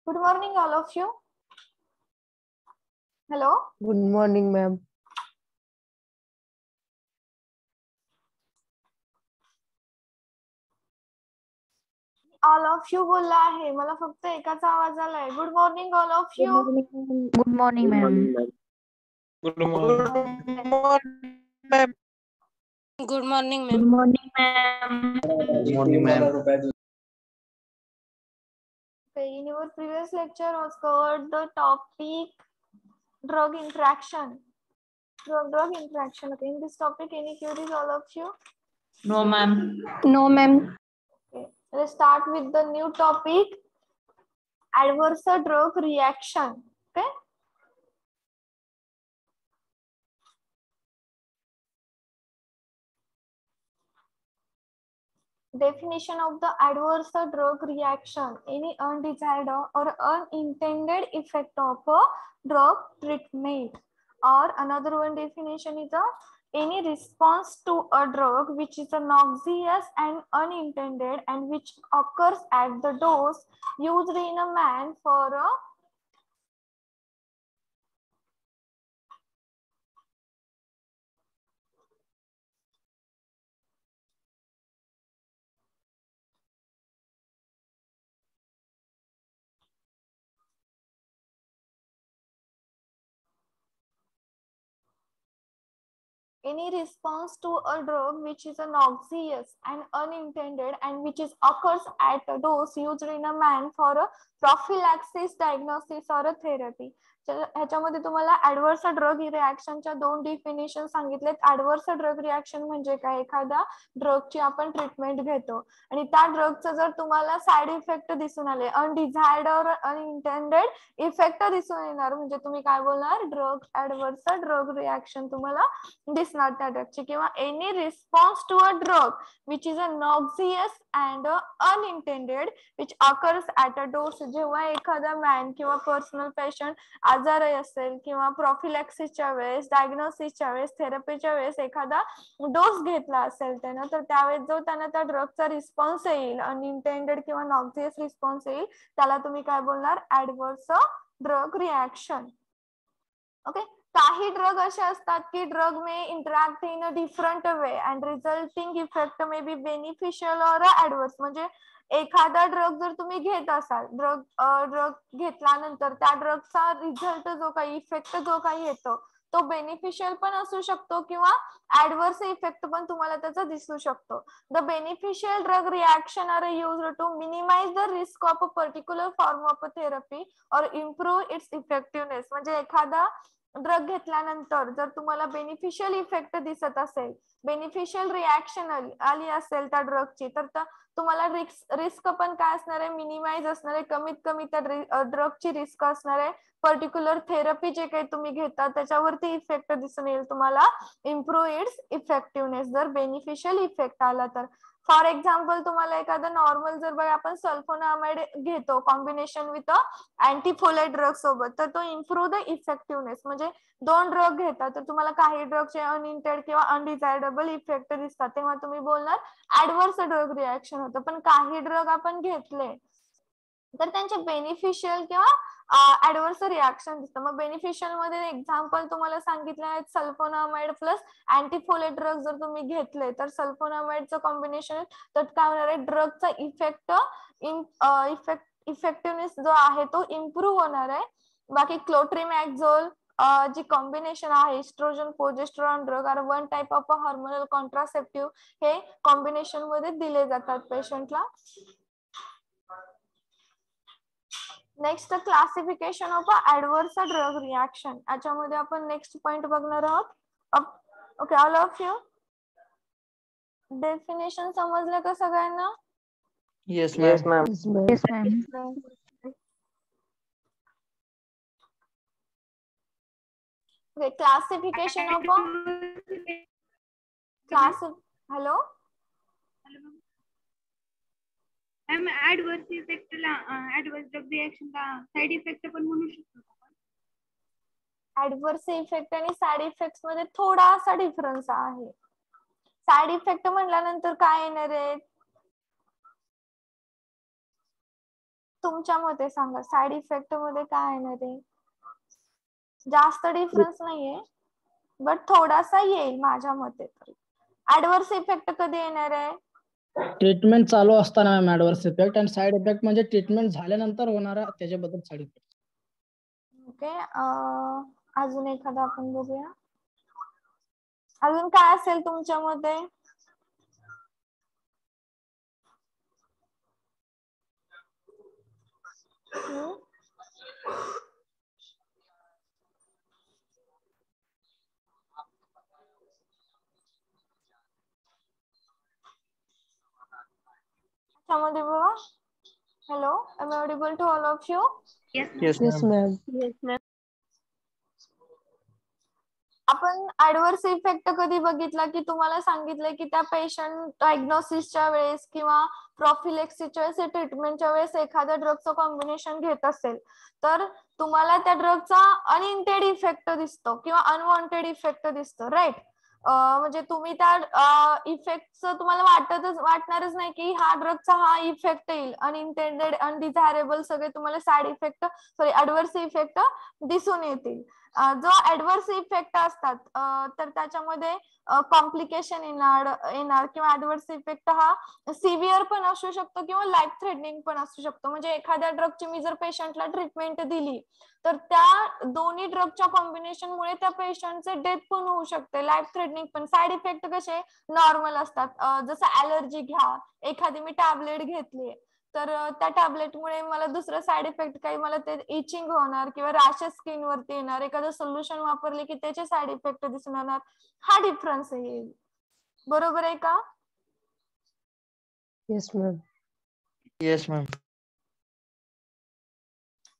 Good morning, all of you. Hello. Good morning, ma'am. All of you बोलला आहे, मला फक्त एकाचा आवाज आलाय. Good morning, all of you. Good morning, ma'am. Good morning, ma'am. Good morning, Good ma'am. morning, ma'am. Good morning, ma'am. Okay, in your previous lecture was covered the topic drug interaction. Drug interaction. Okay, in this topic, any queries, all of you? No, ma'am. No, ma'am. Okay, let's start with the new topic, adverse drug reaction. Okay. Definition of the adverse drug reaction: any undesired or unintended effect of a drug treatment. Or another one definition is any response to a drug which is a noxious and unintended and which occurs at the dose used in a man for a any response to a drug which is a noxious and unintended and which is occurs at a dose used in a man for a prophylaxis, diagnosis or a therapy. ह्याच्यामध्ये तुम्हाला adverse drug रिॲक्शनच्या दोन definition सांगितलेत. Adverse drug reaction म्हणजे काय, एखादा ड्रगची आपण treatment घेतो आणि त्या ड्रगचं जर तुम्हाला साइड इफेक्ट दिसून आले, अनडिझायर्ड और अनइंटेंडेड इफेक्ट दिसून येणार, म्हणजे तुम्ही काय बोलणार, ड्रग ऍडव्हर्स ड्रग रिॲक्शन तुम्हाला दिसणार त्या ड्रगची. किंवा any response to a drug which is a noxious and unintended which occurs at a dose. जेव्हा एखादा मॅन किंवा पर्सनल पेशंट आजारी असेल किंवा प्रॉफिलॅक्सिसच्या वेळेस, डायग्नोसिसच्या वेळेस, थेरपीच्या वेळेस एखादा डोस घेतला असेल त्यानं, तर त्यावेळेस जो त्यांना त्या ड्रगचा रिस्पॉन्स येईल, अनइंटेंडेड किंवा नॉक्सियस रिस्पॉन्स येईल, त्याला तुम्ही काय बोलणार, ऍडव्हर्स ड्रग रिॲक्शन. ओके. काही ड्रग असे असतात की drug may interact in a different way and resulting effect may be beneficial or adverse. म्हणजे एखादा ड्रग जर तुम्ही घेत असाल, ड्रग घेतल्यानंतर त्या ड्रगचा रिझल्ट जो काही, इफेक्ट जो काही येतो तो बेनिफिशियल पण असू शकतो किंवा ऍडव्हर्स इफेक्ट पण तुम्हाला त्याचा दिसू शकतो. The beneficial drug reaction are used to minimise the risk of a particular form of therapy और इम्प्रूव्ह इट्स इफेक्टिव्हनेस. म्हणजे एखादा ड्रग घेतल्यानंतर जर तुम्हाला बेनिफिशियल इफेक्ट दिसत असेल, बेनिफिशियल रिॲक्शन आली असेल त्या ड्रगची, तर तुम्हाला रिस्क पण काय असणार आहे, मिनिमाइज असणार आहे, कमीत कमी त्या ड्रगची रिस्क असणार आहे. पर्टिक्युलर थेरपी जे काही तुम्ही घेता त्याच्यावरती इफेक्ट दिसून येईल तुम्हाला, इम्प्रूव्ह इट्स इफेक्टिव्हनेस जर बेनिफिशियल इफेक्ट आला तर. फॉर एक्झाम्पल तुम्हाला एखादं नॉर्मल जर बघा आपण सल्फोनामाइड घेतो कॉम्बिनेशन विथ अँटीफोलेट ड्रग सोबत, तर तो इम्प्रूव्ह द इफेक्टिव्हनेस. म्हणजे दोन ड्रग घेतात तर तुम्हाला काही ड्रगचे अनइंटेड किंवा अनडिझायरेबल इफेक्ट दिसतात, तेव्हा तुम्ही बोलणार ऍडव्हर्स ड्रग रिॲक्शन होतं. पण काही ड्रग आपण घेतले तर त्यांचे बेनिफिशियल किंवा ऍडव्हर्स रिॲक्शन दिसतं. मग बेनिफिशियल मध्ये एक्झाम्पल तुम्हाला सांगितलं आहे, सल्फोनामाइड प्लस अँटीफोलेट ड्रग जर तुम्ही घेतले तर सल्फोनामाइडचं कॉम्बिनेशन, तर काय होणार आहे, ड्रगचा इफेक्टिव्हनेस जो आहे तो इम्प्रूव्ह होणार आहे. बाकी क्लोट्रिमॅक्झोल जी कॉम्बिनेशन आहे, estrogen progesterone drug are one type of hormonal contraceptive, हे कॉम्बिनेशन मध्ये दिले जातात पेशंटला. Next classification of adverse drug reaction. याच्यामध्ये आपण नेक्स्ट पॉइंट बघणार आहोत. Okay, all of you definition समजलं का सगळ्यांना? Yes, ma'am. Yes, ma'am. Okay, classification of class. Hello. Ma'am adverse इफेक्टला, ऍडव्हर्स ड्रग रिॲक्शनला साइड इफेक्ट पण म्हणू शकतो आपण. ऍडव्हर्स इफेक्ट आणि साइड इफेक्ट्स मध्ये थोडासा डिफरन्स आहे. साइड इफेक्ट म्हटल्यानंतर काय येणार आहे, तुमच्या मते सांगा, साइड इफेक्ट मध्ये काय येणार आहे? जास्त डिफरन्स नाहीये, बट थोडासा येईल माझ्या मते तरी. ऍडव्हर्स इफेक्ट कधी येणार आहे? ट्रीटमेंट चालू असताना मॅम ऍडव्हर्स इफेक्ट, आणि साइड इफेक्ट म्हणजे ट्रीटमेंट झाल्यानंतर होणारा त्याच्याबद्दल साइड इफेक्ट. ओके, अजून एखादा आपण बघूया. अजून काय असेल तुमच्या मते? त्यामध्ये बघा. Hello, am I audible to all of you? Yes, Yes, ma'am. ma'am. आपण ऍडव्हर्स इफेक्ट कधी बघितला की तुम्हाला सांगितलंय की त्या पेशंट डायग्नोसिसच्या वेळेस किंवा प्रॉफिलेक्सिसच्या वेळेस, ट्रीटमेंटच्या वेळेस एखाद्या ड्रगचं कॉम्बिनेशन घेत असेल तर तुम्हाला त्या ड्रगचा अनइंटेड इफेक्ट दिसतो किंवा अनवॉन्टेड इफेक्ट दिसतो, राईट? म्हणजे तुम्ही त्या इफेक्टचं तुम्हाला वाटणारच नाही की हा ड्रगचा हा इफेक्ट येईल. अनइंटेंडेड, अनडिझायरेबल सगळे तुम्हाला साइड इफेक्ट, ऍडव्हर्स इफेक्ट दिसून येतील. जो ऍडव्हर्स इफेक्ट असतात तर त्याच्यामध्ये कॉम्प्लिकेशन येणार किंवा ऍडव्हर्स इफेक्ट हा सिव्हिअर पण असू शकतो किंवा लाईफ थ्रेटनिंग पण असू शकतो. म्हणजे एखाद्या ड्रगची मी जर पेशंटला ट्रीटमेंट दिली तर त्या दोन्ही ड्रगच्या कॉम्बिनेशनमुळे त्या पेशंटचे डेथ पण होऊ शकते, लाईफ थ्रेटनिंग पण. साइड इफेक्ट कसे नॉर्मल असतात, जसं ऍलर्जी घ्या, एखादी मी टॅबलेट घेतली तर त्या टॅबलेटमुळे मला दुसरं साइड इफेक्ट काही, मला ते इचिंग होणार किंवा रॅशेस स्किन वरती येणार, एखादं सोल्युशन वापरले की त्याचे साइड इफेक्ट दिसून येणार. हा डिफरन्स येईल, बरोबर आहे का? Yes, ma'am. Yes, ma'am.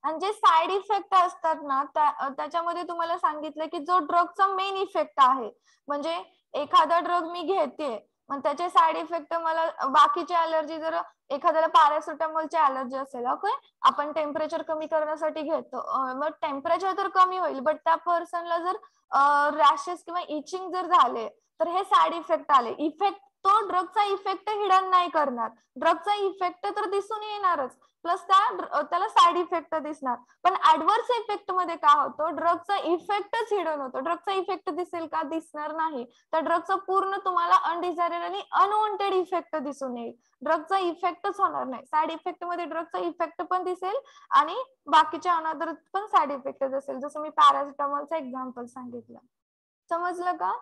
आणि जे साइड इफेक्ट असतात ना त्याच्यामध्ये तुम्हाला सांगितलं की जो ड्रगचा मेन इफेक्ट आहे, म्हणजे एखादा ड्रग मी घेते मग त्याचे साइड इफेक्ट मला बाकीची अलर्जी, जर एखाद्याला पॅरासिटामॉलची अलर्जी असेल, ओके, आपण टेम्परेचर कमी करण्यासाठी घेतो, मग टेम्परेचर तर कमी होईल बट त्या पर्सनला जर रॅशेस किंवा इचिंग जर झाले तर हे साइड इफेक्ट आले. इफेक्ट तो ड्रगचा इफेक्ट हिडन नाही करणार, ड्रगचा इफेक्ट तर दिसून येणारच, प्लस त्याला साइड इफेक्ट दिसणार. पण ऍडव्हर्स इफेक्ट मध्ये काय होतं, ड्रगचा इफेक्टच हिडन होतो. ड्रगचा इफेक्ट दिसेल का? दिसणार नाही. त्या ड्रगचा पूर्ण तुम्हाला अनडिझायरेबल आणि अनवॉन्टेड इफेक्ट दिसून येईल, ड्रगचा इफेक्टच होणार नाही. साइड इफेक्ट मध्ये ड्रगचा इफेक्ट पण दिसेल आणि बाकीच्या अनदर पण साइड इफेक्ट दिसेल, जसं मी पॅरासिटामॉलचं एक्झाम्पल सांगितलं. समजलं का?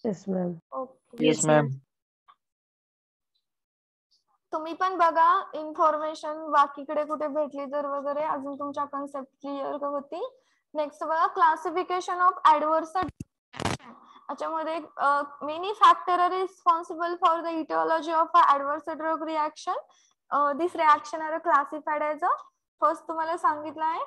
Yes, ma'am. Okay, Yes, ma'am. तुम्ही पण बघा इन्फॉर्मेशन बाकीकडे कुठे भेटली तर वगैरे, अजून तुमच्या कन्सेप्ट क्लिअर होतील. नेक्स्ट बघा, क्लासिफिकेशन ऑफ ऍडव्हर्स. याच्यामध्ये many factor are responsible for the aetiology of adverse drug reaction. This reaction are classified as a, first तुम्हाला सांगितलं आहे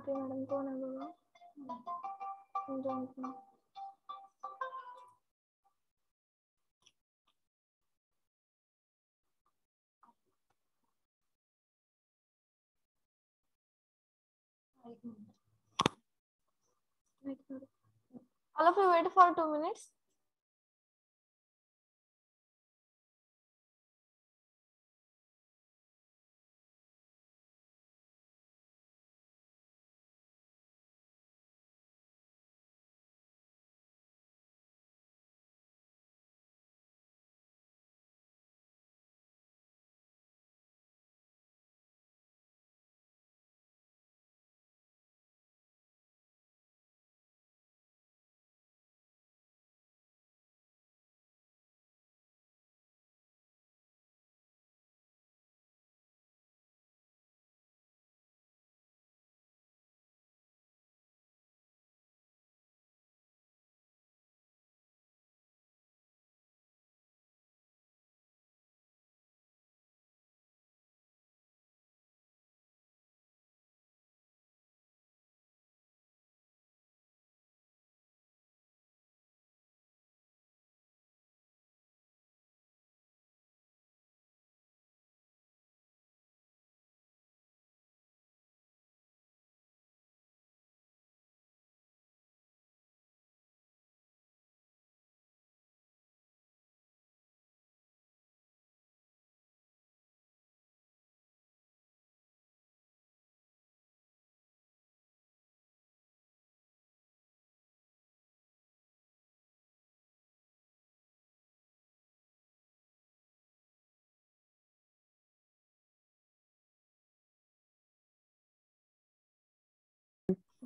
मॅडम, कोण आहे बघा. All of you wait for 2 minutes.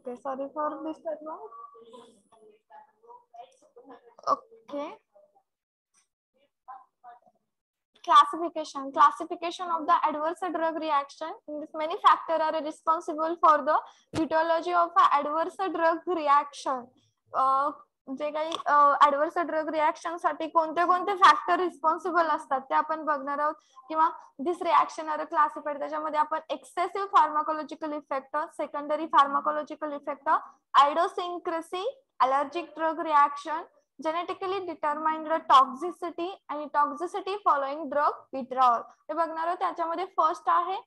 Okay, sorry for disturbance. Okay. Classification of the adverse drug reaction. In this, many factors are responsible for the etiology of adverse drug reaction. जे काही adverse drug reaction साठी कोणते कोणते factor responsible असतात ते आपण बघणार आहोत, किंवा दिस रिॲक्शन आर क्लासिफाईड. त्याच्यामध्ये आपण excessive pharmacological effect, secondary pharmacological effect, idiosyncrasy, allergic drug reaction, genetically determined toxicity आणि toxicity following drug withdrawal हे बघणार आहोत. त्याच्यामध्ये फर्स्ट आहे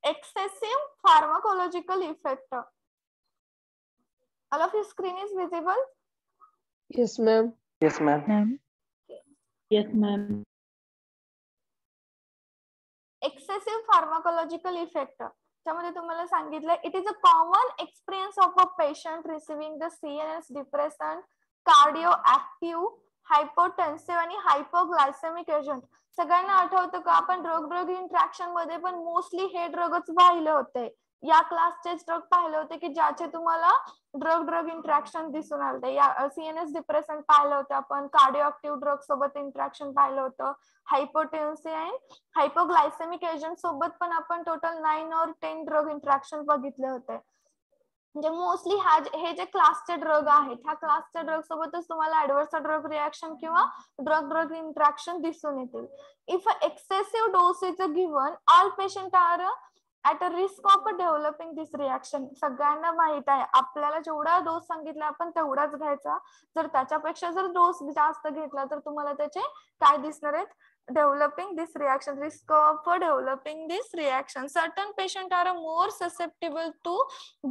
excessive pharmacological effect. All of your screen is visible? Yes, ma'am. Yes, ma'am. Ma'am. Yes, ma'am. Excessive pharmacological effect. त्यामध्ये तुम्हाला सांगितलं, it is a common experience of a patient receiving the CNS depressant, cardio active, hypotensive आणि hypoglycaemic agent. सगळ्यांना आठवतं का आपण drug interaction मध्ये पण मोस्टली हे ड्रगच पाहिले होते, या क्लासचे ड्रग पाहिले होते की ज्याचे तुम्हाला ड्रग इंट्रॅक्शन दिसून आले. या CNS डिप्रेसंट पाहिलं होतं आपण, कार्डिओ ऍक्टिव्ह ड्रग सोबत इंट्रॅक्शन पाहिलं होतं, हायपोटेन्सिव्ह आणि हायपोग्लायसेमिक एजंट सोबत पण आपण टोटल 9 or 10 ड्रग इंट्रॅक्शन बघितले होते. म्हणजे मोस्टली हे जे क्लासचे ड्रग आहेत, ह्या क्लासच्या ड्रग सोबतच तुम्हाला ऍडव्हर्स ड्रग रिॲक्शन किंवा ड्रग इंट्रॅक्शन दिसून येतील. If excessive dose is given, all patient are at a risk of developing this reaction. सगळ्यांना माहित आहे आपल्याला जेवढा डोस सांगितला आपण तेवढाच घ्यायचा. जर त्याच्यापेक्षा जर डोस जास्त घेतला तर तुम्हाला त्याचे काय दिसणार आहेत, developing this reaction, risk of developing this reaction. Certain patients are more susceptible to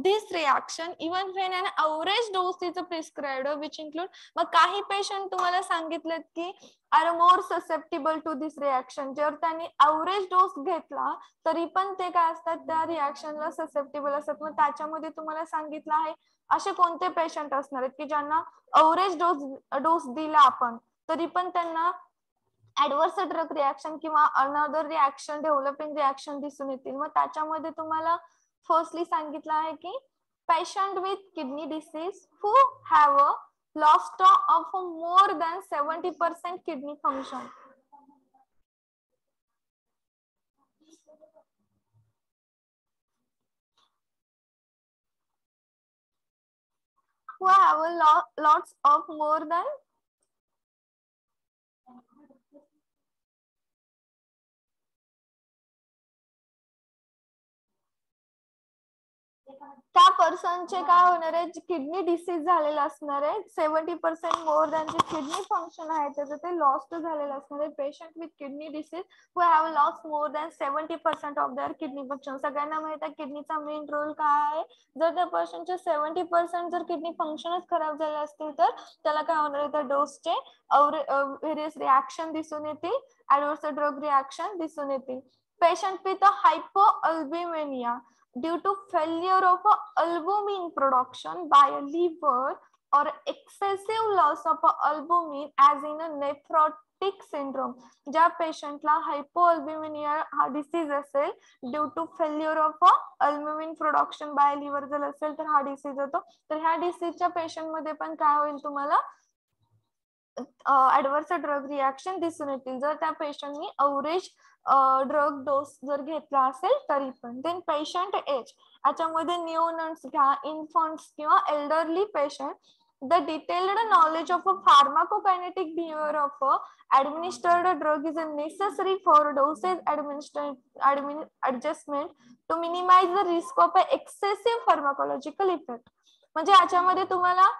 this reaction even when an average dose is prescribed, which include, मग काही पेशंट तुम्हाला सांगितलेत की are more susceptible to this reaction. जर त्यांनी average dose घेतला तरी पण ते काय असतात, त्या रिॲक्शनला ससेप्टेबल असतात. मग त्याच्यामध्ये तुम्हाला सांगितलं आहे असे कोणते पेशंट असणार आहेत की ज्यांना अवरेज डोस दिला आपण तरी पण त्यांना ऍडव्हर्स ड्रग रिॲक्शन किंवा अनदर रिॲक्शन, डेव्हलपिंग रिॲक्शन दिसून येतील. मग त्याच्यामध्ये तुम्हाला फर्स्टली सांगितलं आहे की patient with kidney disease who have a lost of more than 70% kidney function. Who have a lots of more than त्या पर्सनचे काय होणार आहे, किडनी डिसीज झालेला असणार आहे, 70% मोर दॅन जे किडनी फंक्शन आहे त्याचं ते लॉस्ट झालेलं असणार आहे. Patient with kidney disease who have lost more than 70% of their kidney function. सगळ्यांना माहित आहे किडनीचा मेन रोल काय आहे. जर त्या पर्सनचे 70% जर किडनी फंक्शनच खराब झाले असतील तर त्याला काय होणार आहे, त्या डोसचे व्हेरियस रिॲक्शन दिसून येतील, ऍडव्हर्स ड्रग रिॲक्शन दिसून येतील. Patient with hypoalbuminaemia due to failure of albumin production by a liver or excessive loss of albumin as in a nephrotic syndrome. ज्या पेशंटला हायपोअल्ब्युमिनिया हा डिसीज असेल due to failure of albumin production by liver जर असेल तर हा disease होतो. तर ह्या डिसीजच्या पेशंट मध्ये पण काय होईल, तुम्हाला ऍडव्हर्स ड्रग रिॲक्शन दिसून येतील जर त्या पेशंटनी अवरेज ड्रग डोस जर घेतला असेल तरी पण. देन पेशंट एज, याच्यामध्ये न्यूनट्स घ्या, इन्फंट्स किंवा elderly patient. The detailed knowledge of a pharmacokinetic behaviour of administered drug is necessary for dosage adjustment to minimize the risk of excessive pharmacological effect. म्हणजे याच्यामध्ये तुम्हाला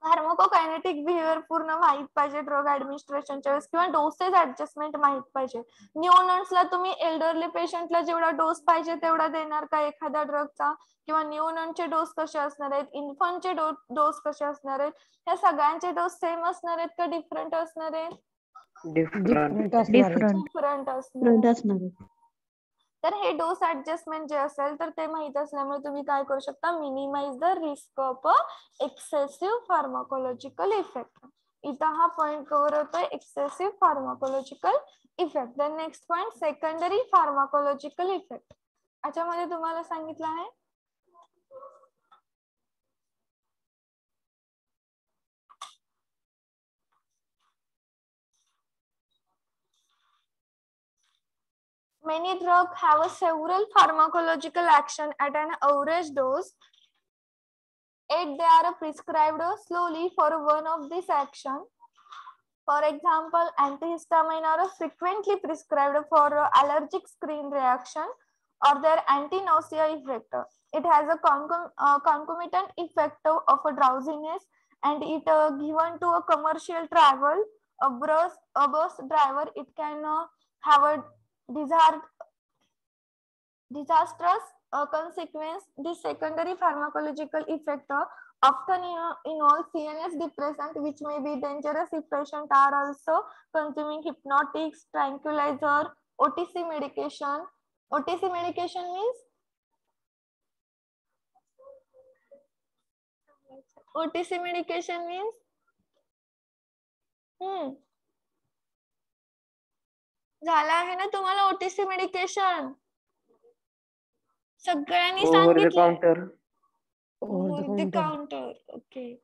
फार्माकोकायनेटिक बिहेवियर पूर्ण माहित पाहिजे ड्रग ऍडमिनिस्ट्रेशनच्या वेळेस, किंवा डोसेज ऍडजस्टमेंट माहित पाहिजे. न्यूनट्सला तुम्ही एल्डरली पेशंटला जेवढा डोस पाहिजे तेवढा देणार का एखाद्या ड्रगचा, किंवा न्यूनटचे डोस कसे असणार आहेत, इन्फंटचे डोस कसे असणार आहेत, या सगळ्यांचे डोस सेम असणार आहेत का डिफरंट असणार आहेत? Different. डिफरंट असणार. तर हे डोस ऍडजस्टमेंट जे असेल तर ते माहित असल्यामुळे तुम्ही काय करू शकता, minimise the risk of excessive pharmacological effect. इथं हा पॉइंट कव्हर होतोय, excessive pharmacological effect. The next point secondary pharmacological effect. याच्यामध्ये तुम्हाला सांगितलं आहे Many drugs have a several pharmacological action at an average dose. Yet they are prescribed slowly for one of this action. For example, antihistamine are frequently prescribed for allergic skin reaction or their anti-nausea effect. It has a concomitant effect of a drowsiness, and it given to a commercial travel, a bus driver. It can have a disastrous consequence. This secondary pharmacological effect often involve CNS depressant, which may be dangerous if patients are also consuming hypnotics, tranquilizer, OTC medication. OTC medication means OTC medication means झाला आहे ना तुम्हाला OTC medication सगळ्यांनी Over the सांगितलं counter. over the counter. Okay.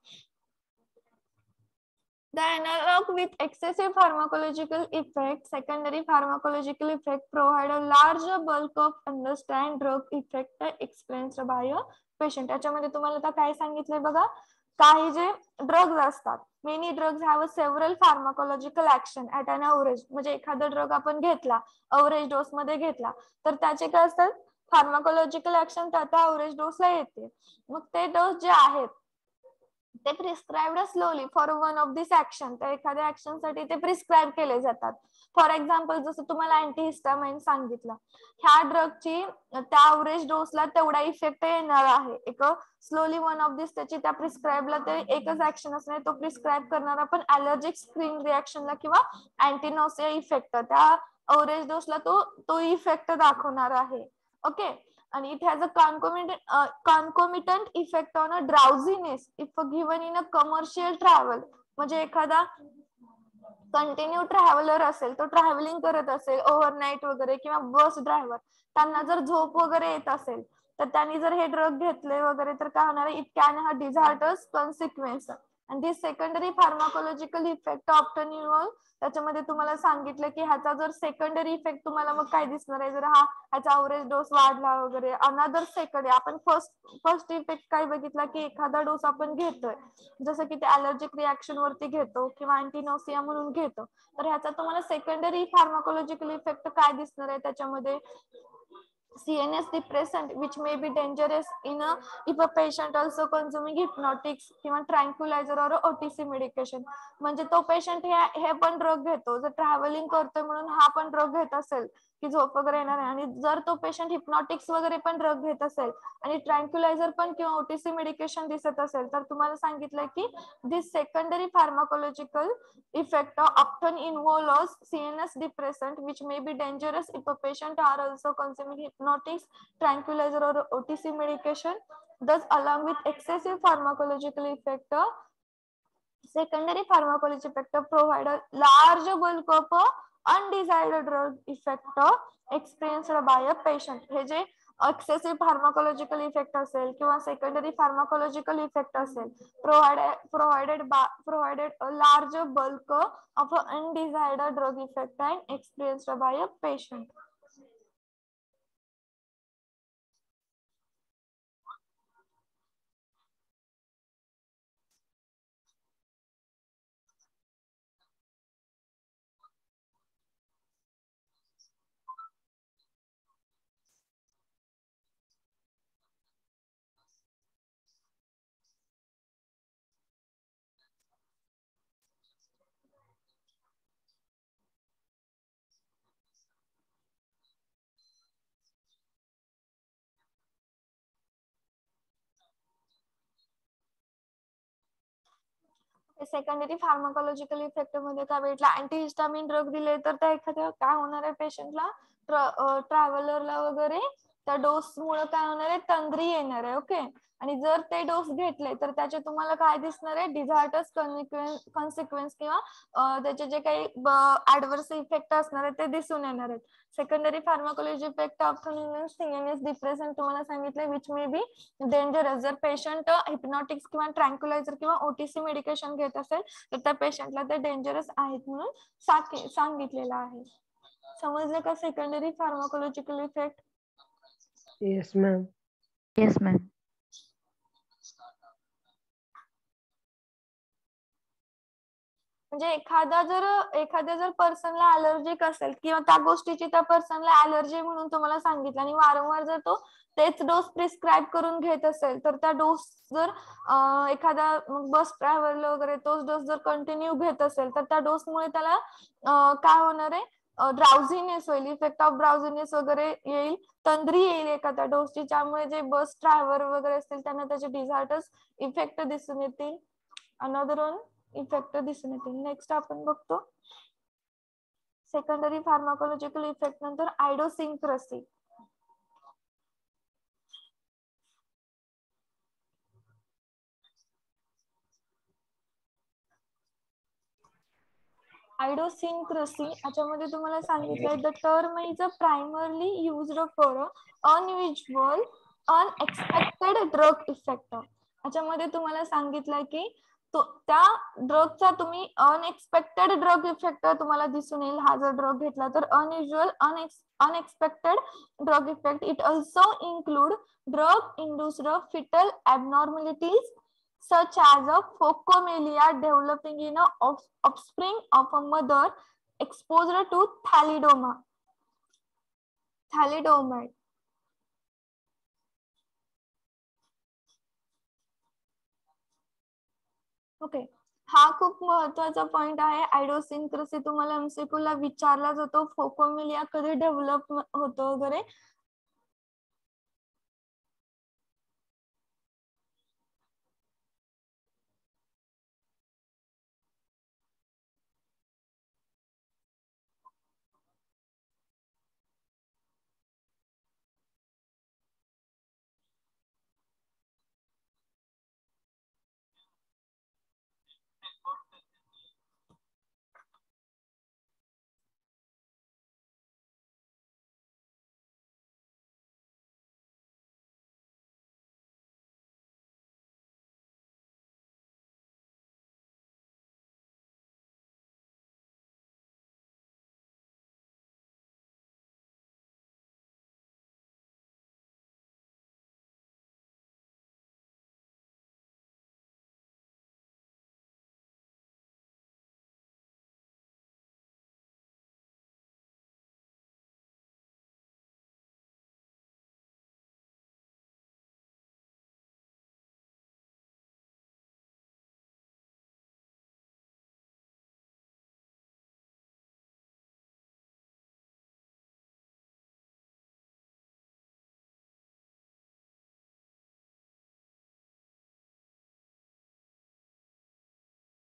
The analog with excessive pharmacological effect, secondary pharmacological effect provide a larger bulk of understand drug effect experienced by a patient. याच्यामध्ये तुम्हाला आता काय सांगितलंय बघा, काही जे ड्रग्ज असतात, many drugs have several pharmacological action at an average. म्हणजे एखादा ड्रग आपण घेतला, अवरेज डोस मध्ये घेतला, तर त्याचे काय असतात, फार्माकोलॉजिकल ऍक्शन त्या अवरेज डोसला येते. मग ते डोस जे आहेत ते prescribed slowly for one of this action. तर एखाद्या ऍक्शन साठी ते प्रिस्क्राइब केले जातात. फॉर एक्झाम्पल जसं तुम्हाला अँटीहिस्टामाइन सांगितलं, ह्या ड्रगची त्या अवरेज डोसला तेवढा इफेक्ट येणार आहे. एक स्लोली वन ऑफ दिस त्याची त्या प्रिस्क्राइबला ते एकच ऍक्शन असणार, तो प्रिस्क्राइब करणारा पण अलर्जिक स्क्रीन रिॲक्शनला किंवा अँटीनोसिया इफेक्ट त्या अवरेज डोसला तो इफेक्ट दाखवणार आहे. Okay. And it has a concomitant effect on a drowsiness if given in a commercial travel. म्हणजे एखादा कंटिन्यू ट्रॅव्हलर असेल, तो ट्रॅव्हलिंग करत असेल ओव्हरनाईट वगैरे, किंवा बस ड्रायव्हर, त्यांना जर झोप वगैरे येत असेल तर त्यांनी जर हे ड्रग घेतले वगैरे तर काय होणार, इट कॅन हा डिझास्टर्स कॉन्सिक्वेन्स. आणि this secondary pharmacological effect often involve. त्याच्यामध्ये तुम्हाला सांगितलं की ह्याचा जर सेकंडरी इफेक्ट तुम्हाला मग काय दिसणार आहे, जर ह्याचा अवरेज डोस वाढला वगैरे. अनदर सेकंडरी आपण फर्स्ट इफेक्ट काय बघितला की एखादा डोस आपण घेतोय, जसं की ते अलर्जिक रिॲक्शन वरती घेतो किंवा अँटीनोसिया म्हणून घेतो, तर ह्याचा तुम्हाला सेकंडरी फार्माकोलॉजिकल इफेक्ट काय दिसणार आहे त्याच्यामध्ये, CNS depressant which may be dangerous if a patient also consuming hypnotics किंवा tranquilizer or OTC medication. म्हणजे तो पेशंट हे पण ड्रग घेतो, जर ट्रॅव्हलिंग करतोय म्हणून हा पण ड्रग घेत असेल की झोप वगैरे येणार आहे, आणि जर तो पेशंट हिप्नॉटिक्स वगैरे पण ड्रग घेत असेल आणि ट्रँक्युलायझर पण किंवा OTC मेडिकेशन दिसत असेल, तर तुम्हाला सांगितलंय की this secondary pharmacological effect often involves CNS depressant which may be dangerous if a patient are also consuming hypnotics, tranquilizer or OTC medication. Thus, along with excessive pharmacological effect, secondary pharmacological effect provide a large bulk of undesired drug effect experienced by a patient. हे जे excessive pharmacological effect असेल किंवा secondary pharmacological effect असेल, provided a larger bulk of undesired drug effect and experienced by a patient. Secondary pharmacological effect मध्ये काय भेटला, अँटीहिस्टामिन drug दिले तर त्या एखाद्या काय होणार आहे, पेशंटला ट्रॅव्हलरला वगैरे त्या डोस मुळे काय होणार आहे, तंद्री येणार आहे. ओके. आणि जर ते डोस घेतले तर त्याचे तुम्हाला काय दिसणार आहे, डिझास्टर्स कॉन्सिक्वेन्स किंवा त्याचे जे काही ऍडव्हर्स इफेक्ट असणार आहे ते दिसून येणार आहेत. Secondary pharmacology effect of CNS depression तुम्हाला सांगितले विच मे बी डेंजरस. जर पेशंट हिप्नॉटिक्स किंवा ट्रँक्युलायझर किंवा OTC मेडिकेशन घेत असेल तर त्या पेशंटला ते डेंजरस आहेत म्हणून सांगितलेलं आहे. समजलं का secondary pharmacological effect? Yes, ma'am. Yes, ma'am. म्हणजे एखाद्या जर पर्सनला अलर्जिक असेल किंवा त्या गोष्टीची त्या पर्सनला अलर्जी म्हणून तुम्हाला सांगितलं आणि वारंवार जर तो तेच डोस प्रिस्क्राईब करून घेत असेल तर त्या डोस जर एखादा बस ट्रॅव्हलर वगैरे तोच डोस जर कंटिन्यू घेत असेल तर त्या डोसमुळे त्याला काय होणार आहे, ड्राउझीनेस होईल, इफेक्ट ऑफ ड्राउझीनेस वगैरे येईल, तंद्री येईल एखाद्या डोसची, ज्यामुळे जे बस ड्रायव्हर वगैरे असतील त्यांना त्याचे डिझार्टस इफेक्ट दिसून येतील. अनदर वन इफेक्ट दिसून येतील. नेक्स्ट आपण बघतो सेकंडरी फार्माकोलॉजिकल इफेक्ट नंतर आयडोसिंक्रेसी. आयडोसिंक्रेसी याच्यामध्ये तुम्हाला सांगितलंय the term is primarily used for unusual unexpected drug effect. याच्यामध्ये तुम्हाला सांगितलंय की त्या ड्रगचा तुम्ही अनएक्सपेक्टेड ड्रग इफेक्ट तुम्हाला दिसून येईल हा जर ड्रग घेतला तर. Unusual unexpected drug effect. It also include drug induced fetal abnormalities such as a phocomelia developing in a offspring of a mother exposed to thalidomide. Okay, हा खूप महत्वाचा पॉइंट आहे. आयडोसिंक्रेसी तुम्हाला एमसीक्यू ला विचारला जातो. फोकोमिलिया कधी डेव्हलप होतो वगैरे.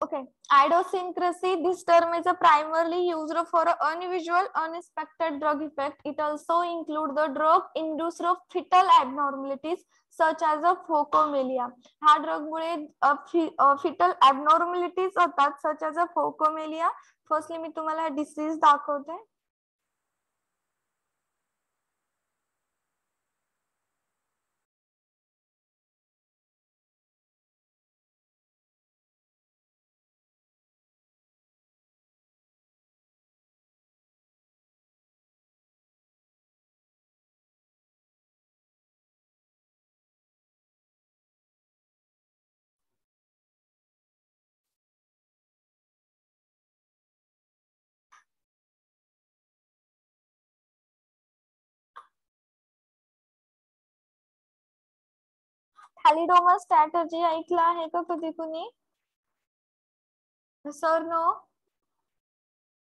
Okay, idiosyncrasy. This term is primarily used for unusual, unexpected drug effect. It also includes the drug-induced fetal abnormalities such as a phocomelia. हा ड्रग मुळे fetal abnormalities होतात such as a phocomelia. Firstly मी तुम्हाला disease दाखवते. थॅलिडोमा strategy ऐकला आहे का कधी कुणी? Sir no?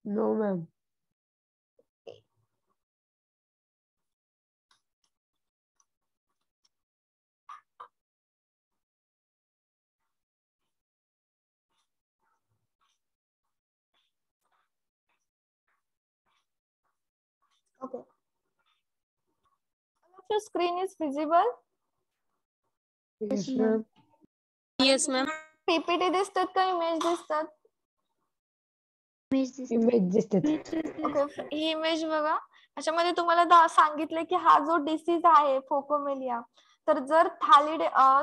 No, ma'am. Okay. Your screen is visible? Yes, ma'am. Yes, ma'am. PPT दिसतात का इमेज दिसतात? Image दिसतात. ओके, ही इमेज बघा. याच्यामध्ये तुम्हाला सांगितलं की हा जो डिसीज आहे फोकोमेलिया, तर जर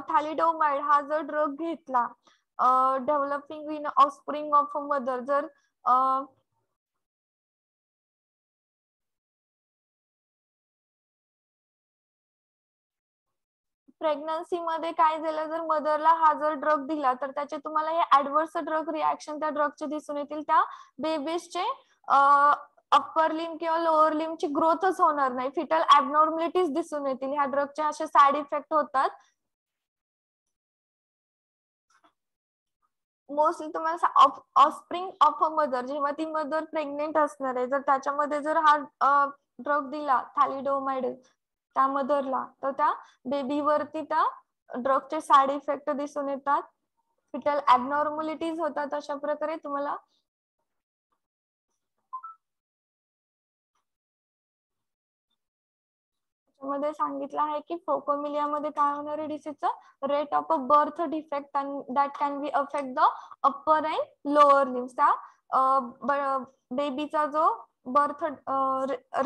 थॅलिडोमाइड हा जर ड्रग घेतला developing in offspring of a mother, जर प्रेग्नन्सी मध्ये काय झालं, जर मदरला हा जर ड्रग दिला तर त्याचे तुम्हाला हे ऍडव्हर्स ड्रग रिॲक्शन त्या ड्रगचे दिसून येतील. त्या बेबीजचे अप्पर लिम किंवा लोअर लिमची ग्रोथच होणार नाही, फिटल ऍबनॉर्मलिटीज दिसून येतील. ह्या ड्रगचे असे साईड इफेक्ट होतात. मोस्टली तुम्हाला ऑफस्प्रिंग ऑफ अ मदर, जेव्हा ती मदर प्रेग्नेंट असणार आहे, जर त्याच्यामध्ये जर हा ड्रग दिला थॅलिडोमाइड त्या मदरला, तर त्या बेबीवरती त्या ड्रगचे साईड इफेक्ट दिसून येतात, फिटल ऍबनॉर्मलिटीज होतात. अशा प्रकारे तुम्हाला मध्ये सांगितलं आहे की फोकोमिलिया मध्ये काय होणार आहे, डिसीजचं rate of a birth defect that can be affect the upper and lower limbs. त्या बेबीचा जो birth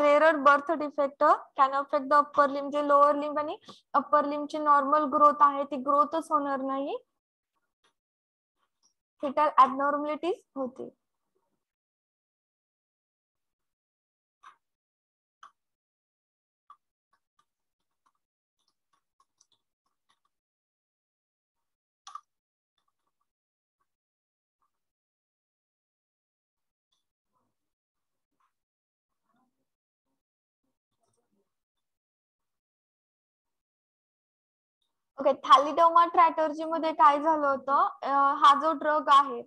rare birth defect can affect the upper limb, जे लोअर लिम आणि अप्पर लिमची नॉर्मल ग्रोथ आहे ती ग्रोथच होणार नाही, फिटल ऍबनॉर्मलिटीज होते. ओके, थॅलिडोमा ट्रॅटर्जी मध्ये काय झालं होतं, हा जो ड्रग आहे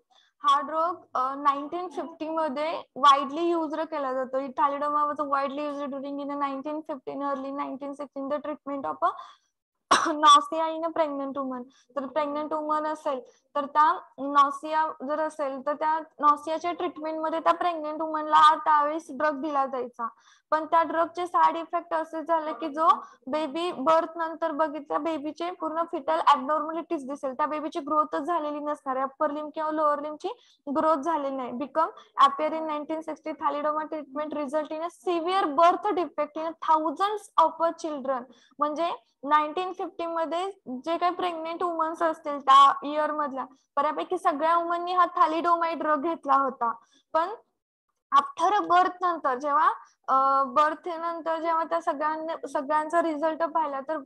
हा ड्रग 1950 मध्ये वाईडली युज केला जातो. Thalidomide was widely use during in 1915 early 1916 the treatment of nausea in a pregnant woman. तर प्रेग्नेंट वुमन असेल तर त्या नॉसिया जर असेल तर त्या नॉसियाच्या ट्रीटमेंट मध्ये त्या प्रेग्नेंट वुमनला त्यावेळेस ड्रग दिला जायचा. पण त्या ड्रगचे साईड इफेक्ट असे झाले की जो बेबी बर्थ नंतर बघितल्या बेबीचे पूर्ण फिटल ऍबनॉर्मलिटीज दिसेल, त्या बेबीची ग्रोथच झालेली नसणार आहे, अप्पर लिम किंवा लोअर लिमची ग्रोथ झालेली नाही. Become appear in 1960 thalidomide treatment result in a severe birth defect in thousands of children. म्हणजे 1950 मध्ये जे काही प्रेग्नेंट वुमन्स असतील त्या इयर मधल्या बऱ्यापैकी सगळ्या वुमननी हा थॅलिडोमाइड ड्रग घेतला होता. पण आफ्टर बर्थ नंतर जेव्हा बर्थ नंतर जेव्हा त्या सगळ्यांचा रिझल्ट पाहिला तर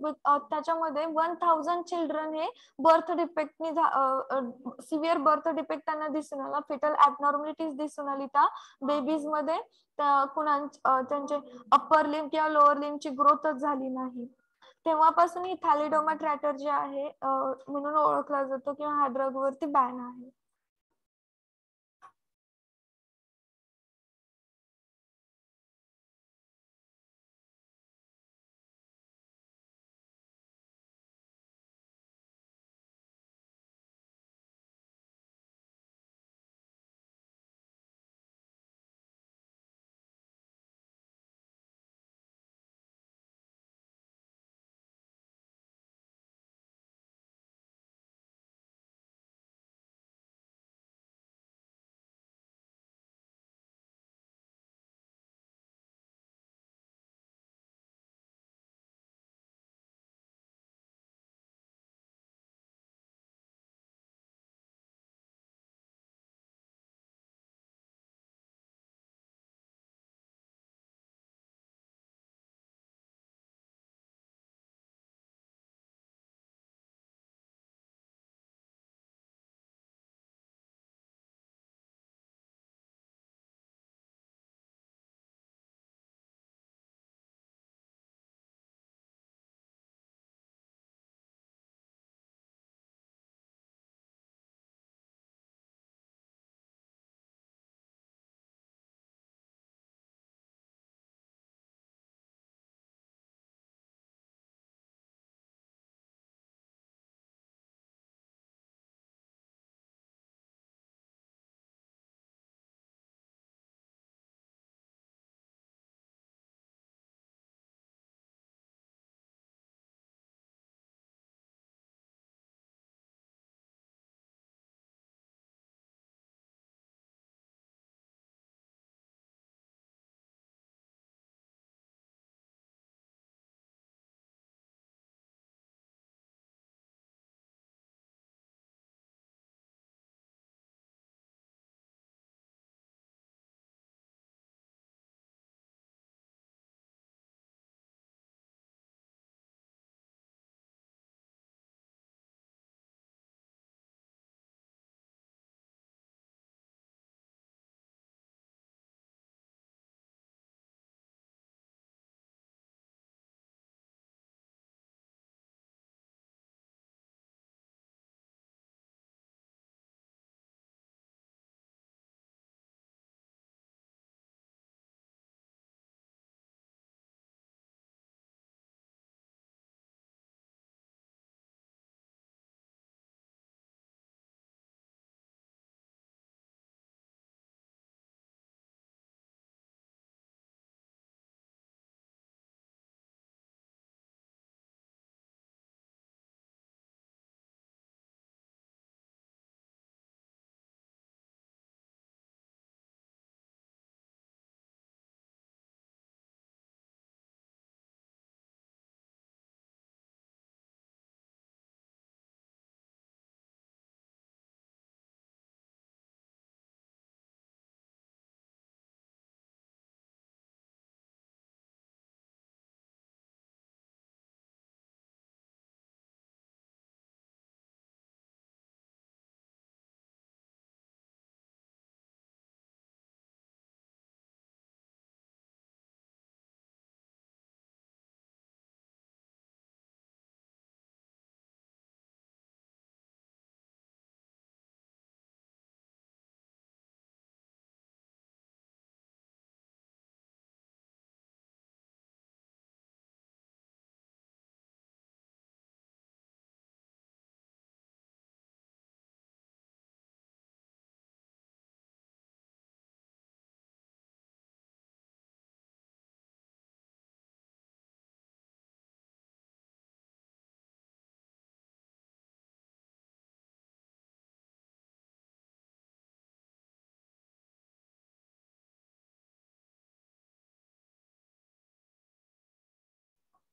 त्याच्यामध्ये 1000 चिल्ड्रन हे बर्थ डिफेक्टनी सिव्हिअर बर्थ डिफेक्ट त्यांना दिसून आला, फिटल ऍबनॉर्मलिटीज दिसून आली त्या बेबीज मध्ये. त्यांचे अप्पर लिम किंवा लोअर लिमची ग्रोथच झाली नाही. तेव्हापासून ही थॅलिडोमा ट्रॅटर्जी आहे म्हणून ओळखला जातो किंवा हा ड्रग वरती बॅन आहे.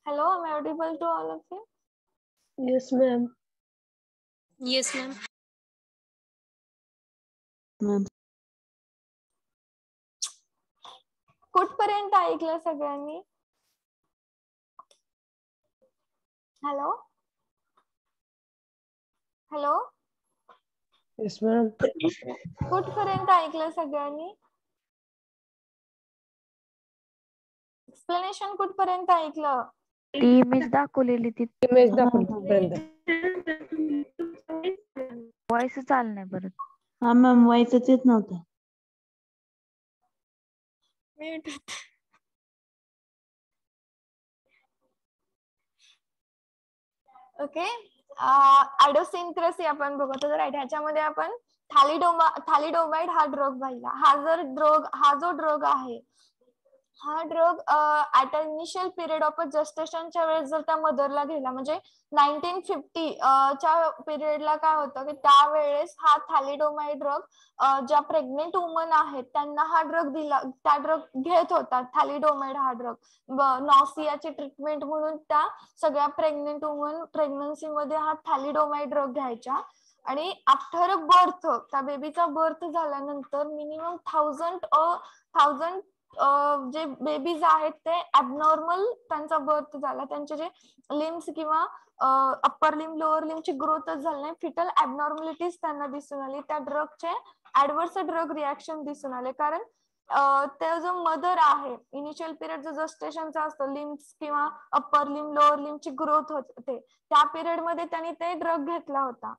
Hello, am I audible to all of you? Yes, ma'am. Yes, ma'am. Ma'am. कुठपर्यंत ऐकलं सगळ्यांनी? Hello hello, Yes, ma'am. कुठपर्यंत ऐकलं सगळ्यांनी? एक्सप्लेनेशन कुठपर्यंत ऐकलं? ती इमेज दाखवलेली ती Image दाखवलीपर्यंत. व्हॉइस चालू नाही परत. हा मॅम व्हायचंच येत नव्हतं. ओके, ॲडोसिन्क्रेसी आपण बघतो. तर ह्याच्यामध्ये आपण थालिडोमाइड हा ड्रग पाहिला. हा जो ड्रग आहे, हा drug at initial period of जस्टेशनच्या वेळेस जर त्या मदरला गेला, म्हणजे 1950 च्या पिरियडला काय होतं की त्यावेळेस हा थॅलिडोमाइड ड्रग ज्या प्रेग्नेंट वुमन आहेत त्यांना हा ड्रग दिला, त्या ड्रग घेत होता थॅलिडोमाइड हा ड्रग नॉसियाची ट्रीटमेंट म्हणून. त्या सगळ्या प्रेग्नेंट वुमन प्रेग्नन्सी मध्ये हा थॅलिडोमाइड ड्रग घ्यायच्या. आणि आफ्टर बर्थ, त्या बेबीचा बर्थ झाल्यानंतर मिनिमम 1000 जे बेबीज आहेत ते ऍबनॉर्मल त्यांचा बर्थ झाला, त्यांचे जे लिम्स किंवा अप्पर लिम लोअर लिमची ग्रोथच झाली नाही, फिटल ऍबनॉर्मलिटीज त्यांना दिसून आली. त्या ड्रगचे ऍडव्हर्स ड्रग रिॲक्शन दिसून आले. कारण ते जो मदर आहे, इनिशियल पिरियड जो जस्टेशनचा असतो, लिम्स किंवा अप्पर लिम लोअर लिमची ग्रोथ होते, त्या पिरियड मध्ये त्यांनी ते ड्रग घेतला होता.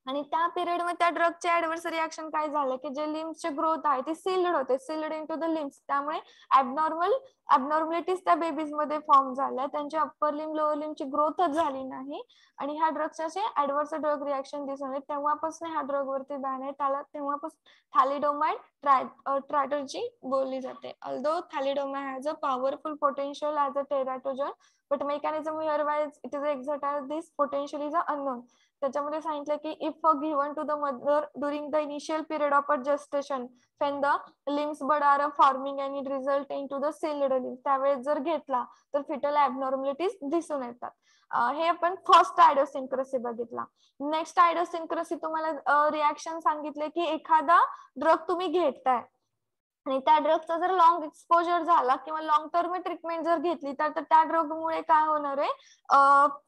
आणि त्या पिरियड मध्ये त्या ड्रगचे ऍडव्हर्स रिॲक्शन काय झालं की जे लिम्सचे ग्रोथ आहे ते सील्ड होते, sealed in to the limbs. त्यामुळे ऍबनॉर्मलिटीज त्या बेबीज मध्ये फॉर्म झाल्या, त्यांची अप्पर लिम लोअर लिमची ग्रोथच झाली नाही. आणि ह्या ड्रगचे असे ऍडव्हर्स ड्रग रिॲक्शन दिसून आले. तेव्हापासून ह्या ड्रग वरती बॅन आहे. त्याला तेव्हापासून थॅलिडोमाइड ट्रॅटर्जी बोलली जाते. Although thalidomide has a powerful potential as a teratogen, but mechanism whereby it is exert this potential is unknown. त्याच्यामध्ये सांगितलं की if given to the mother during the initial period of gestation when the limbs bud are forming and it result into the sealed limbs, त्यावेळेस जर घेतला तर foetal ऍबनॉर्मलिटीज दिसून येतात. हे आपण फर्स्ट आयडोसिन्क्रेसी बघितला. नेक्स्ट आयडोसिन्क्रेसी तुम्हाला रिॲक्शन सांगितले की एखादा ड्रग तुम्ही घेताय आणि त्या ड्रगचा जर लॉंग एक्सपोजर झाला किंवा लॉंग टर्म ट्रीटमेंट जर घेतली तर त्या ड्रगमुळे काय होणार आहे,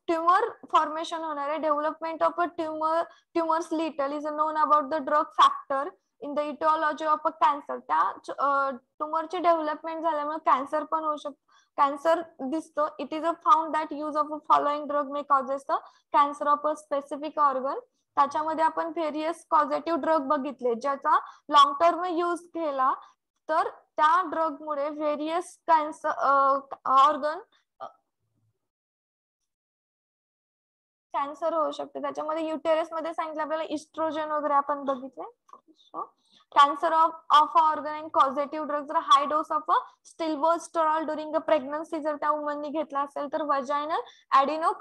ट्युमर फॉर्मेशन होणार आहे. Development of a tumours little is known about the drug factor in the aetiology of a cancer. त्या ट्युमरची डेव्हलपमेंट झाल्यामुळे कॅन्सर पण होऊ शकतो, कॅन्सर दिसतो. It is a found that use of a following drug may causes the cancer of a specific organ. त्याच्यामध्ये आपण various कॉझेटिव्ह drug बघितले ज्याचा लॉंग टर्म यूज केला तर त्या ड्रग मुळे व्हेरियस कॅन्सर ऑर्गन कॅन्सर होऊ शकते. त्याच्यामध्ये युटेरस मध्ये सांगितलं आपल्याला इस्ट्रोजन वगैरे आपण बघितले. Cancer of organ and causative drug जर high dose of stilboestrol during a pregnancy जर त्या वुमननी घेतला असेल तर वजायनल ऍडिनो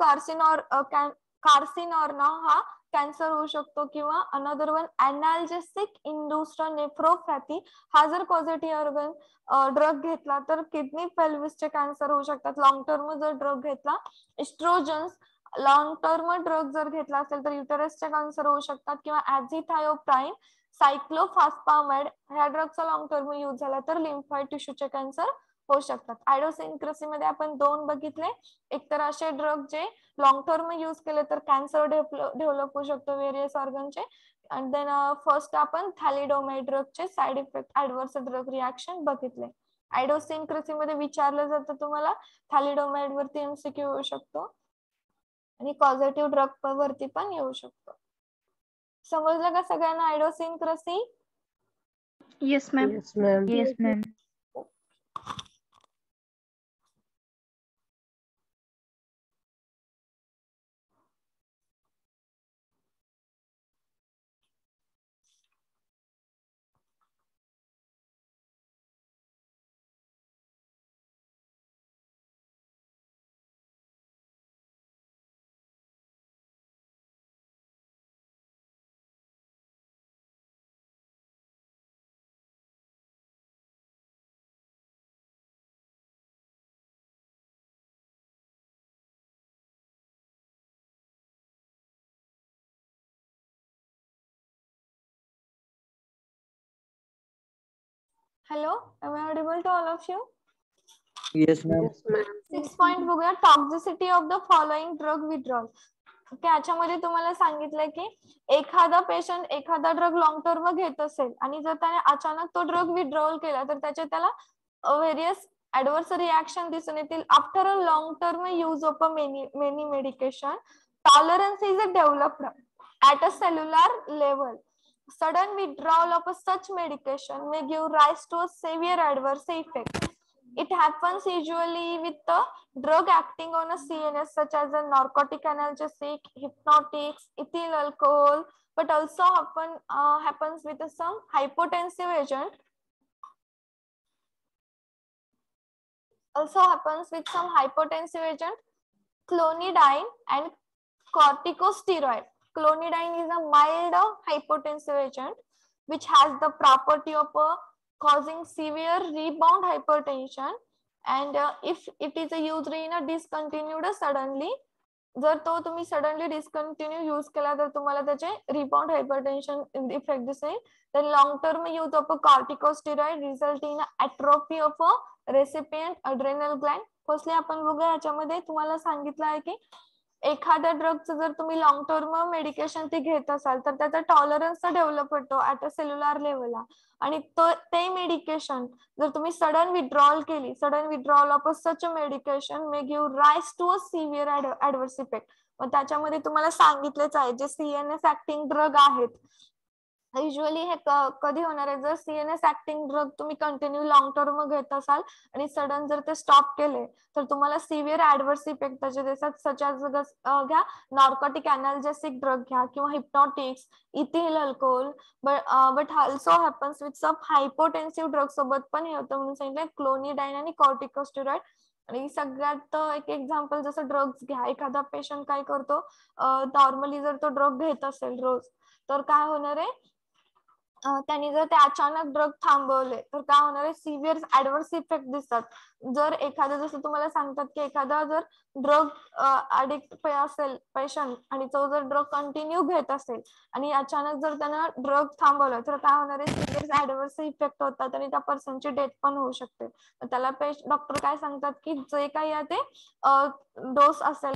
कार्सिनॉर्ना हा कॅन्सर होऊ शकतो. किंवा अनदर वन अनाल्जेसिक इंड्युस्ड नेफ्रोपॅथी, हा जर कॉझेटिव्ह ऑर्गन ड्रग घेतला तर किडनी पेल्विसचे कॅन्सर होऊ शकतात. लॉंग टर्म जर ड्रग घेतला इस्ट्रोजन्स लॉंग टर्म ड्रग जर घेतला असेल तर युटेरसचे कॅन्सर होऊ शकतात. किंवा ॲझिथायोप्राईन सायक्लोफॉस्फामाइड ह्या ड्रगचा लॉंग टर्म यूज झाला तर लिम्फॉइड टिश्यूचे कॅन्सर होऊ शकतात. आयडोसिन्क्रेसी मध्ये आपण दोन बघितले, एक तर असे ड्रग जे लॉंग टर्म यूज केले तर कॅन्सर डेव्हलप होऊ शकतो व्हेरियस ऑर्गनचे. आणि देन फर्स्ट आपण थॅलिडोमाइड ड्रगचे side effect adverse drug reaction बघितले. आयडोसिन्क्रेसी मध्ये विचारलं जातं तुम्हाला, थॅलिडोमाइड वरती एमसीक्यू होऊ शकतो आणि पॉझिटिव्ह ड्रग वरती पण येऊ शकतो. समजलं का सगळ्यांना idiosyncrasy? Yes ma'am. Yes, ma'am. Yes ma'am. Hello, am I audible to all of you? Yes, ma'am. 6 point बघूया, toxicity of the following drug withdrawal. Okay, याच्यामध्ये तुम्हाला सांगितलंय की एखादा पेशंट एखादा ड्रग लॉंग टर्म घेत असेल आणि जर त्याने अचानक तो ड्रग विड्रॉल केला तर त्याला व्हेरियस ऍडव्हर्स रिॲक्शन दिसून येतील after a long term use of a many medication. Tolerance is developed at a cellular level. Sudden withdrawal of such medication may give rise to a severe adverse effect. It happens usually with the drug acting on a CNS such as a narcotic analgesic, hypnotics, ethyl alcohol, but also happens with some hypotensive agent. Also happens with some hypotensive agent, clonidine and corticosteroid. Clonidine is a mild hypotensive agent which has the property of causing severe rebound hypertension, and if it is used in a discontinued suddenly, जर तो तुम्ही suddenly discontinue use केला तर तुम्हाला त्याचे rebound hypertension effect दिसेल. then long term use of a corticosteroid result in atrophy of a recipient adrenal gland. Firstly आपण बघूया, याच्यामध्ये तुम्हाला सांगितलं आहे की एखाद्या ड्रगचं जर तुम्ही लॉंग टर्म मेडिकेशन ती घेत असाल तर त्याचा टॉलरन्स डेव्हलप होतो ऍट अ सेल्युलर लेवलला, आणि ते मेडिकेशन जर तुम्ही सडन विड्रॉल केली, sudden withdrawal of such medication may give rise to a severe adverse effect. मग त्याच्यामध्ये तुम्हाला सांगितलेच आहे जे सीएनएस ऍक्टिंग ड्रग आहेत युजली हे कधी होणार आहे, जर सीएनएस ऍक्टिंग ड्रग तुम्ही कंटिन्यू लॉंग टर्म घेत असाल आणि सडन जर ते स्टॉप केले तर तुम्हाला सिव्हिअर ऍडव्हर्स इफेक्ट त्याचे दिसतात. सच ॲज घ्या नॉर्कोटिक अनाल्जेसिक ड्रग घ्या किंवा hypnotics, ethyl alcohol, but also happens with some hypotensive drug सोबत पण हे होतं म्हणून सांगितलं क्लोनिडाइन आणि कॉर्टिकोस्टेरॉइड. आणि सगळ्यात एक एक्झाम्पल जसं ड्रग्स घ्या, एखादा पेशंट काय करतो, नॉर्मली जर तो ड्रग घेत असेल रोज तर काय होणार आहे, त्यांनी जर ते अचानक ड्रग थांबवले तर काय होणार आहे, सिव्हिअर ऍडव्हर्स इफेक्ट दिसतात. जर एखादा जसं तुम्हाला सांगतात की एखादा जर ड्रग ऍडिक्ट असेल पेशंट आणि तो जर ड्रग कंटिन्यू घेत असेल आणि अचानक जर त्यानं ड्रग थांबवलं तर काय होणार आहे, सिव्हिअर ऍडव्हर्स इफेक्ट होतात आणि त्या पर्सनची डेथ पण होऊ शकते. त्याला डॉक्टर काय सांगतात की जे काही आहे ते डोस असेल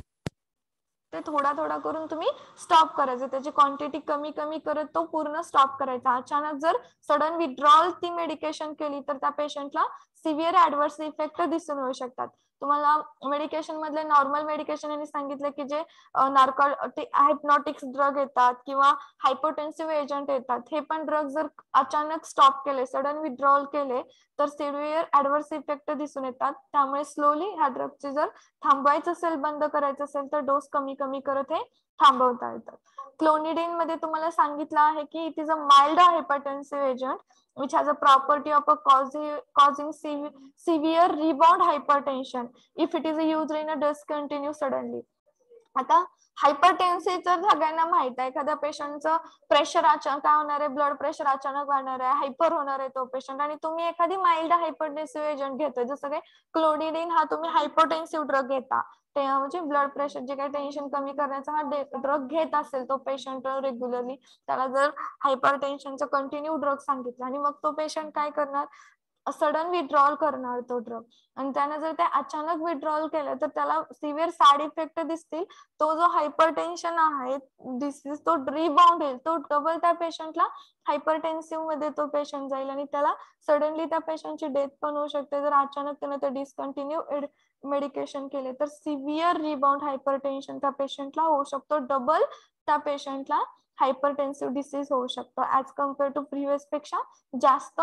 ते थोडा थोडा करून तुम्ही स्टॉप करायचं, त्याची क्वांटिटी कमी कमी करत तो पूर्ण स्टॉप करायचा. अचानक जर सडन विड्रॉल ती मेडिकेशन केली तर त्या पेशंटला सिव्हिअर ऍडव्हर्स इफेक्ट दिसून येऊ शकतात. तुम्हाला मेडिकेशन मधले नॉर्मल मेडिकेशन यांनी सांगितलं की जे हायप्नॉटिक्स ड्रग येतात किंवा हायपोटेन्सिव्ह एजंट येतात, हे पण ड्रग जर अचानक स्टॉप केले, सडन विड्रॉल केले तर सिव्हिअर ऍडव्हर्स इफेक्ट दिसून येतात. त्यामुळे स्लोली ह्या ड्रगचे जर थांबवायचं असेल, बंद करायचं असेल तर डोस कमी कमी करत हे थांबवता येतात. क्लोनिडाइन मध्ये तुम्हाला सांगितलं आहे की it is a mild hypertensive agent which has a property of a causing severe rebound hypertension if it is used in a discontinue suddenly. आता हायपरटेन्सिव्ह तर सगळ्यांना माहित आहे, एखाद्या पेशंटचं प्रेशर अचानक काय होणार आहे, ब्लड प्रेशर अचानक वाढणार आहे, हायपर होणार आहे तो पेशंट, आणि तुम्ही एखादी माइल्ड हायपरटेन्सिव्ह एजंट घेतोय जसं काही क्लोनिडाइन हा तुम्ही हायपोटेन्सिव्ह ड्रग घेता, ते म्हणजे ब्लड प्रेशर जे काही टेन्शन कमी करण्याचा हा ड्रग घेत असेल तो पेशंट रेग्युलरली, त्याला जर हायपरटेन्शनचं कंटिन्यू ड्रग सांगितलं आणि मग तो पेशंट काय करणार, सडन विड्रॉल करणार तो ड्रग, आणि त्याने जर ते अचानक विड्रॉल केलं तर त्याला सिव्हिअर साईड इफेक्ट दिसतील. तो जो हायपरटेन्शन आहे डिसीज तो रिबाउंड होईल, तो डबल त्या पेशंटला हायपरटेन्सिव्ह मध्ये तो पेशंट जाईल आणि त्याला सडनली त्या पेशंटची डेथ पण होऊ शकते जर अचानक त्याने ते डिस्कंटिन्यू मेडिकेशन केले तर सिव्हिअर रिबाउंड हायपरटेन्शन त्या पेशंटला होऊ शकतो, डबल त्या पेशंटला हायपरटेन्सिव्ह डिसीज होऊ शकतो ऍज कम्पेअर टू प्रिव्हियस पेक्षा जास्त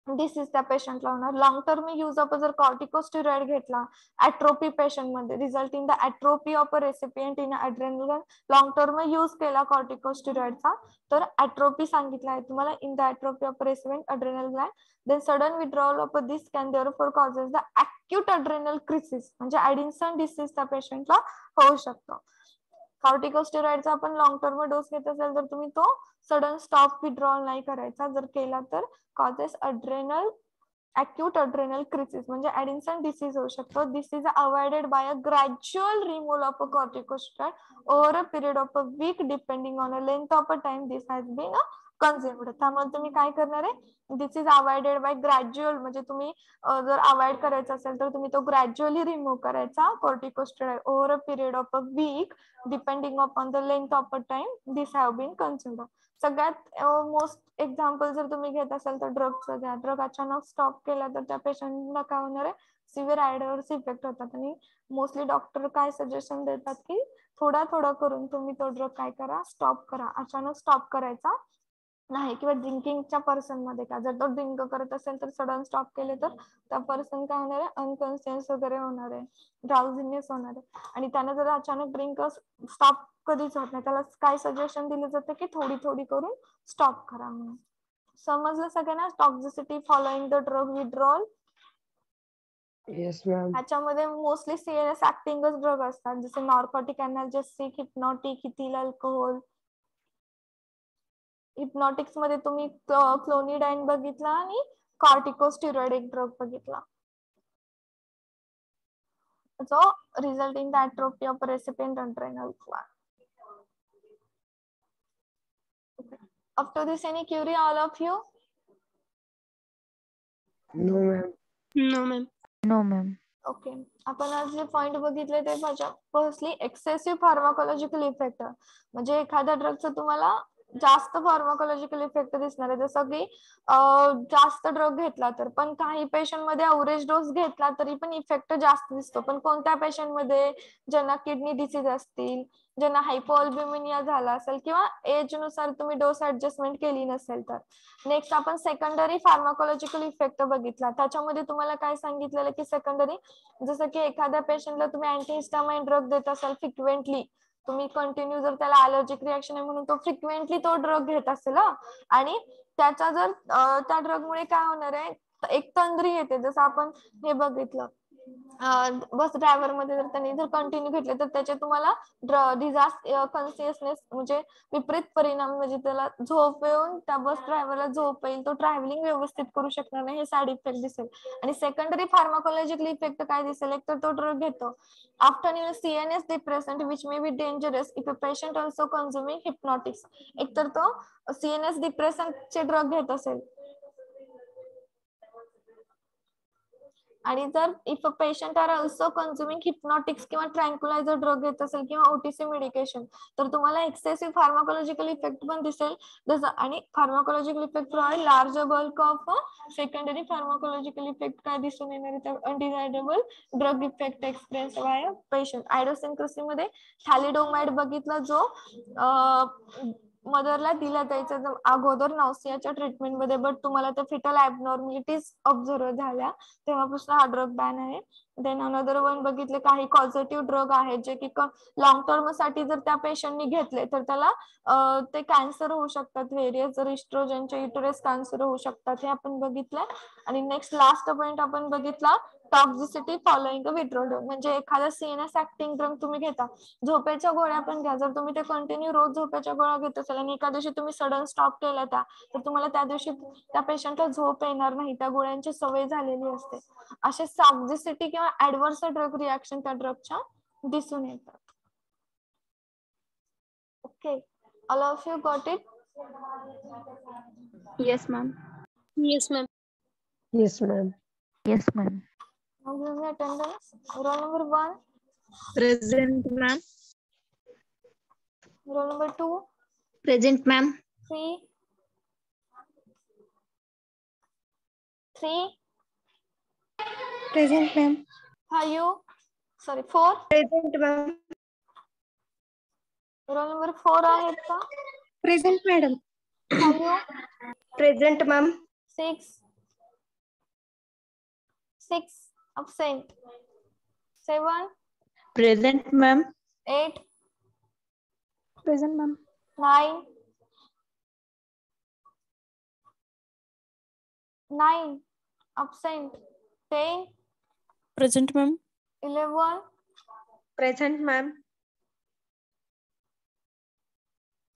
डिसीज त्या पेशंटला होणार. लॉंग टर्म यूज ऑफ जर कॉर्टिकोस्टेरॉइड घेतला ऍट्रोपी पेशंट मध्ये result in the atrophy of a recipient in adrenal gland, long term use केला कॉर्टिकोस्टेरॉइडचा तर ऍट्रोपी सांगितलं आहे तुम्हाला in the atrophy of recipient adrenal gland, then sudden withdrawal of this can therefore causes the acute adrenal crisis म्हणजे Addison disease त्या पेशंटला होऊ शकतो. कॉर्टिकोस्टेरॉइडचा आपण लॉंग टर्म डोस घेत असेल तर तुम्ही तो सडन स्टॉप विड्रॉल नाही करायचा, जर केला तर कॉजेस acute adrenal crisis म्हणजे ऍडिन्सन डिसीज होऊ शकतो. This is avoided by a gradual removal of a corticosteroid over a period of a week depending on a length of a time this has been consumed. त्यामुळे तुम्ही काय करणार आहे, this is avoided by gradual, म्हणजे तुम्ही जर avoid करायचा असेल तर तुम्ही तो ग्रॅज्युअली रिमूव्ह करायचा corticosteroid over a period of a week depending upon the length of a time this have bin consumed. सगळ्यात मोस्ट एक्झाम्पल जर तुम्ही घेत असाल तर ड्रगचं घ्या. ड्रग अचानक स्टॉप केला तर त्या पेशंटला काय होणार आहे, सिव्हिअर ॲडवर्स इफेक्ट होतात. आणि मोस्टली डॉक्टर काय सजेशन देतात की थोडा थोडा करून तुम्ही तो ड्रग काय करा, स्टॉप करा. अचानक स्टॉप करायचा नाही. किंवा ड्रिंकिंगच्या पर्सन मध्ये का, जर तो ड्रिंक करत असेल तर सडन स्टॉप केले तर त्या पर्सन काय होणार आहे, अनकॉन्शियस वगैरे होणार आहे, ड्राउझीनेस होणार आहे. आणि त्याने जर अचानक ड्रिंक स्टॉप कधीच होत नाही, त्याला काय सजेशन दिलं जातं की थोडी थोडी करून स्टॉप करा म्हणून. समजलं सगळ्यांना toxicity following the drug withdrawal? Yes, ma'am. ह्याच्यामध्ये मोस्टली CNS ऍक्टिंगच ड्रग असतात, जसे narcotic, analgesic, hypnotic, ethyl alcohol. Hypnotics मध्ये तुम्ही क्लोनिडाइन बघितला आणि कॉर्टिकोस्टेरॉइड एक ड्रग बघितला. So resulting the atrophy of recipient adrenal gland. Okay. Up to this, any query, all of you? No, ma'am. No, ma'am. No ma'am. Okay. आपण आज जे point बघितले ते फर्स्टली एक्सेसिव्ह फार्माकोलॉजिकल इफेक्ट, म्हणजे एखाद्या ड्रगचं तुम्हाला जास्त फार्माकोलॉजिकल इफेक्ट दिसणार आहे. जसं की जास्त ड्रग घेतला तर, पण काही पेशंट मध्ये अवरेज डोस घेतला तरी पण इफेक्ट जास्त दिसतो. पण कोणत्या पेशंट मध्ये, ज्यांना किडनी डिसीज असतील, ज्यांना हायपोअल्ब्युमिनिया झाला असेल, किंवा एज नुसार तुम्ही डोस ऍडजस्टमेंट केली नसेल तर. नेक्स्ट आपण सेकंडरी फार्माकोलॉजिकल इफेक्ट बघितला. त्याच्यामध्ये तुम्हाला काय सांगितलेलं की सेकंडरी, जसं की एखाद्या पेशंटला तुम्ही अँटीहिस्टामाइन ड्रग देत असाल फ्रिक्वेंटली, तुम्ही कंटिन्यू, जर त्याला अलर्जिक रिएक्शन आहे म्हणून तो फ्रिक्वेंटली तो ड्रग घेत असेल, आणि त्याचा जर त्या ड्रग मुळे काय होणार आहे, एक तंद्री येते. जसं आपण हे बघितलं बस ड्रायव्हर मध्ये, जर त्यांनी जर कंटिन्यू घेतले तर त्याचे तुम्हाला डिझास्टर कॉन्शियसनेस म्हणजे विपरीत परिणाम, म्हणजे त्याला झोप येऊन, त्या बस ड्रायव्हरला झोप येईल, तो ट्रॅव्हलिंग व्यवस्थित करू शकणार नाही, हे साईड इफेक्ट दिसेल. आणि सेकंडरी फार्माकोलॉजिकल इफेक्ट काय दिसेल, एक तर तो ड्रग घेतो after CNS depressant which may be dangerous if a patient also consuming hypnotics. एक तर तो CNS depressant चे ड्रग घेत असेल, आणि जर if a patient are also consuming hypnotics किंवा ट्रँक्युलायझर ड्रग घेत असेल किंवा OTC मेडिकेशन, तर तुम्हाला एक्सेसिव्ह फार्माकोलॉजिकल इफेक्ट पण दिसेल. जसं, आणि pharmacological effect provide large bulk of secondary pharmacological effect काय दिसून येणार आहे, undesirable drug effect experience by patient. Idiosyncrasy मध्ये थॅलिडोमाइड बघितला, जो मदरला दिला जायचा अगोदर नॉसियाच्या ट्रीटमेंट मध्ये, बट तुम्हाला त्या फिटल ऍबनॉर्मॅलिटीज ऑब्झर्व झाल्या, तेव्हापासून हा ड्रग बॅन आहे. देन अनदर वन बघितले, काही कॉझेटिव्ह ड्रग आहेत जे की लॉंग टर्म साठी जर त्या पेशंटनी घेतले तर त्याला ते कॅन्सर होऊ शकतात, व्हेरियस इस्ट्रोजनचे युटेरस कॅन्सर होऊ शकतात, हे आपण बघितलंय. आणि नेक्स्ट लास्ट पॉइंट आपण बघितला, टॉक्झिसिटी फॉलोइंग विड्रॉल ड्रग, म्हणजे एखादा CNS ऍक्टिंग ड्रग तुम्ही घेता, झोपेच्या गोळ्या पण घ्या, जर तुम्ही ते कंटिन्यू रोज झोपेच्या गोळ्या घेत असाल आणि एका दिवशी तुम्ही सडन स्टॉप केला त्या, तर तुम्हाला त्या दिवशी त्या पेशंटला झोप येणार नाही, त्या गोळ्यांची सवय झालेली असते. असे टॉक्झिसिटी किंवा ऍडव्हर्स ड्रग रिएक्शन त्या ड्रगच्या दिसून येतात. Okay, all of you got it? Yes, ma'am. Yes, ma'am. Yes, ma'am. Yes ma'am. Now give me attendance. Roll number 1, Present, ma'am. roll number 2, Present, ma'am. 3, 3, Present, ma'am. 4. Present, ma'am. Roll number 4 आहेत का? Present, madam. 5, Present, ma'am. 6, absent. 7, Present, ma'am. 8, Present, ma'am. 9, absent. 10, Present, ma'am. 11, Present, ma'am.